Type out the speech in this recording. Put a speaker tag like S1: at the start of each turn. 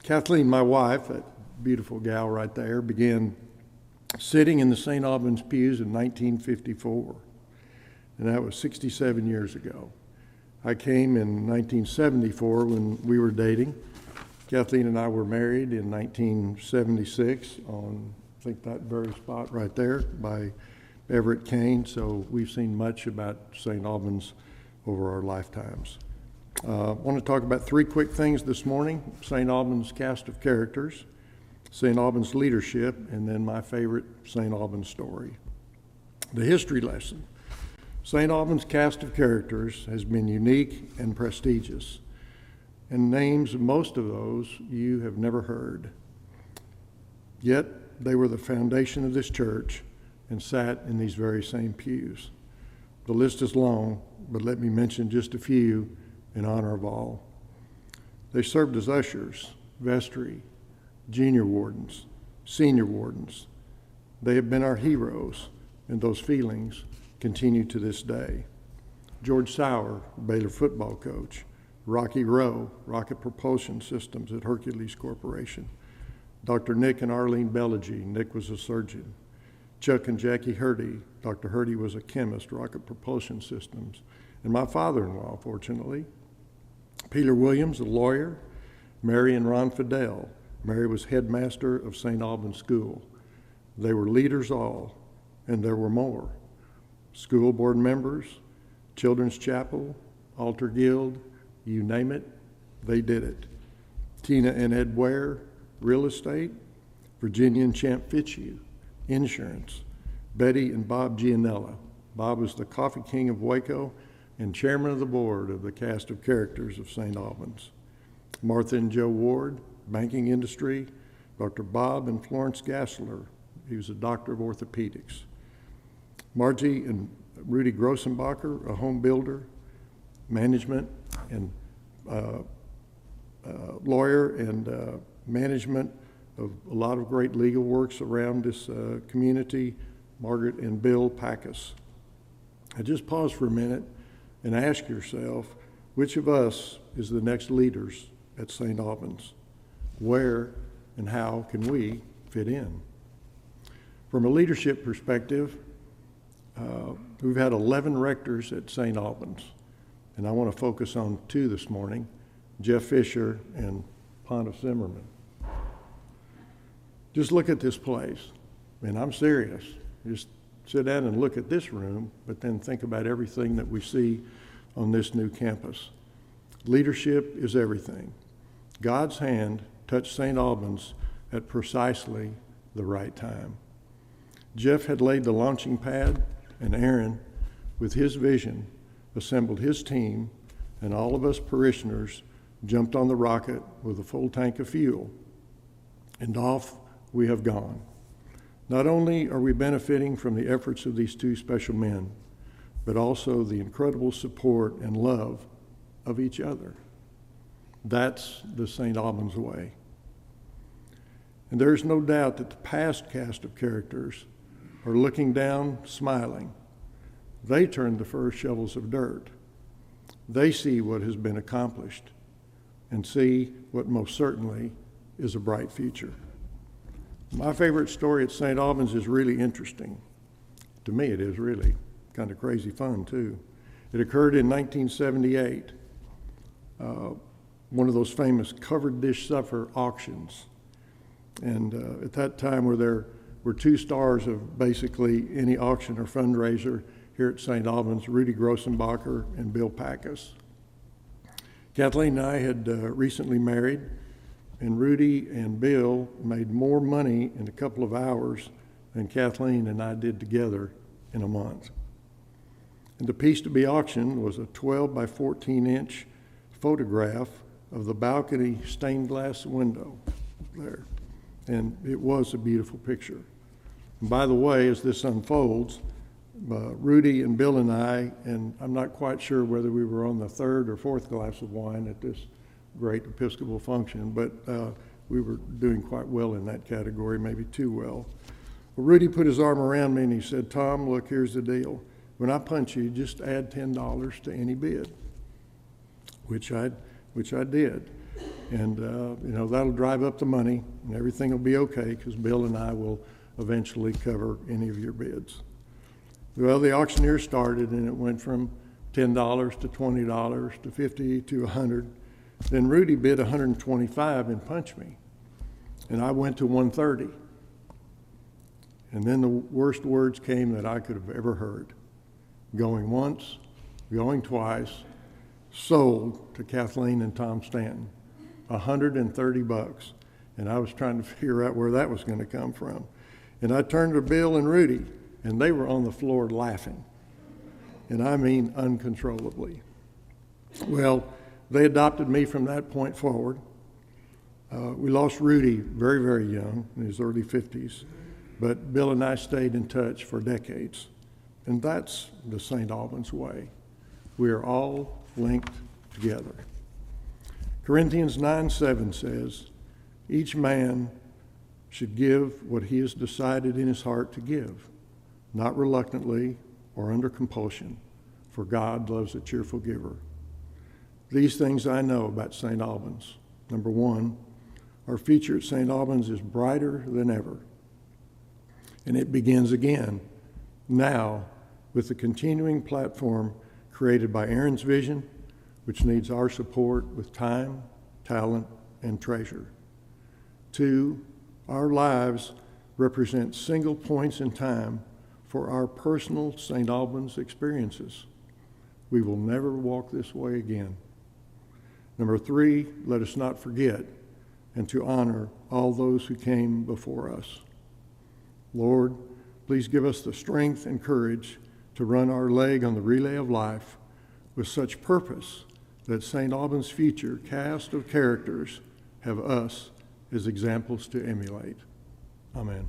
S1: Kathleen, my wife, that beautiful gal right there, began sitting in the St. Albans pews in 1954, and that was 67 years ago. I came in 1974 when we were dating. Kathleen and I were married in 1976 on, I think, that very spot right there by Everett Kane, so we've seen much about St. Albans over our lifetimes. I want to talk about three quick things this morning: St. Albans cast of characters, St. Albans leadership, and then my favorite St. Albans story. The history lesson. St. Albans cast of characters has been unique and prestigious, and names most of those you have never heard. Yet they were the foundation of this church and sat in these very same pews. The list is long, but let me mention just a few in honor of all. They served as ushers, vestry, junior wardens, senior wardens. They have been our heroes, and those feelings continue to this day. George Sauer, Baylor football coach. Rocky Rowe, rocket propulsion systems at Hercules Corporation. Dr. Nick and Arlene Bellegi, Nick was a surgeon. Chuck and Jackie Hurdy, Dr. Hurdy was a chemist, rocket propulsion systems. And my father-in-law, fortunately. Peter Williams, a lawyer. Mary and Ron Fidel. Mary was headmaster of St. Albans School. They were leaders all, and there were more. School board members, Children's Chapel, Altar Guild, you name it, they did it. Tina and Ed Ware, real estate. Virginia and Champ Fitzhugh, insurance. Betty and Bob Gianella. Bob was the coffee king of Waco and chairman of the board of the cast of characters of St. Albans. Martha and Joe Ward, banking industry. Dr. Bob and Florence Gassler, he was a doctor of orthopedics. Margie and Rudy Grossenbacher, a home builder, management and lawyer and management of a lot of great legal works around this community. Margaret and Bill Packus. I just pause for a minute and ask yourself, which of us is the next leaders at St. Albans? Where and how can we fit in? From a leadership perspective, we've had 11 rectors at St. Albans, and I want to focus on two this morning, Jeff Fisher and Pontiff Zimmerman. Just look at this place, and I'm serious. Just sit down and look at this room, but then think about everything that we see on this new campus. Leadership is everything. God's hand touched St. Albans at precisely the right time. Jeff had laid the launching pad, and Aaron, with his vision, assembled his team, and all of us parishioners jumped on the rocket with a full tank of fuel, and off we have gone. Not only are we benefiting from the efforts of these two special men, but also the incredible support and love of each other. That's the St. Albans way. And there's no doubt that the past cast of characters are looking down, smiling. They turned the first shovels of dirt. They see what has been accomplished and see what most certainly is a bright future. My favorite story at St. Albans is really interesting. To me, it is really kind of crazy fun, too. It occurred in 1978, one of those famous covered dish supper auctions. And at that time, there were two stars of basically any auction or fundraiser here at St. Albans, Rudy Grossenbacher and Bill Packus. Kathleen and I had recently married, and Rudy and Bill made more money in a couple of hours than Kathleen and I did together in a month. And the piece to be auctioned was a 12 by 14 inch photograph of the balcony stained glass window there. And it was a beautiful picture. And by the way, as this unfolds, Rudy and Bill and I, and I'm not quite sure whether we were on the third or fourth glass of wine at this great Episcopal function, but we were doing quite well in that category, maybe too well. Well, Rudy put his arm around me and he said, "Tom, look, here's the deal. When I punch you, just add $10 to any bid," which I did. And, that'll drive up the money, and everything will be okay, because Bill and I will eventually cover any of your bids. Well, the auctioneer started, and it went from $10 to $20 to $50 to $100. Then Rudy bid $125 and punched me, and I went to $130. And then the worst words came that I could have ever heard. Going once, going twice, sold to Kathleen and Tom Stanton, $130. And I was trying to figure out where that was going to come from. And I turned to Bill and Rudy, and they were on the floor laughing. And I mean uncontrollably. Well, they adopted me from that point forward. We lost Rudy very, very young, in his early 50s. But Bill and I stayed in touch for decades. And that's the St. Albans way. We are all linked together. Corinthians 9:7 says, each man should give what he has decided in his heart to give, not reluctantly or under compulsion, for God loves a cheerful giver. These things I know about St. Albans. Number one, our future at St. Albans is brighter than ever. And it begins again, now, with the continuing platform created by Aaron's vision, which needs our support with time, talent, and treasure. 2, our lives represent single points in time for our personal St. Albans experiences. We will never walk this way again. Number 3, let us not forget and to honor all those who came before us. Lord, please give us the strength and courage to run our leg on the relay of life with such purpose that St. Albans' future cast of characters have us as examples to emulate. Amen.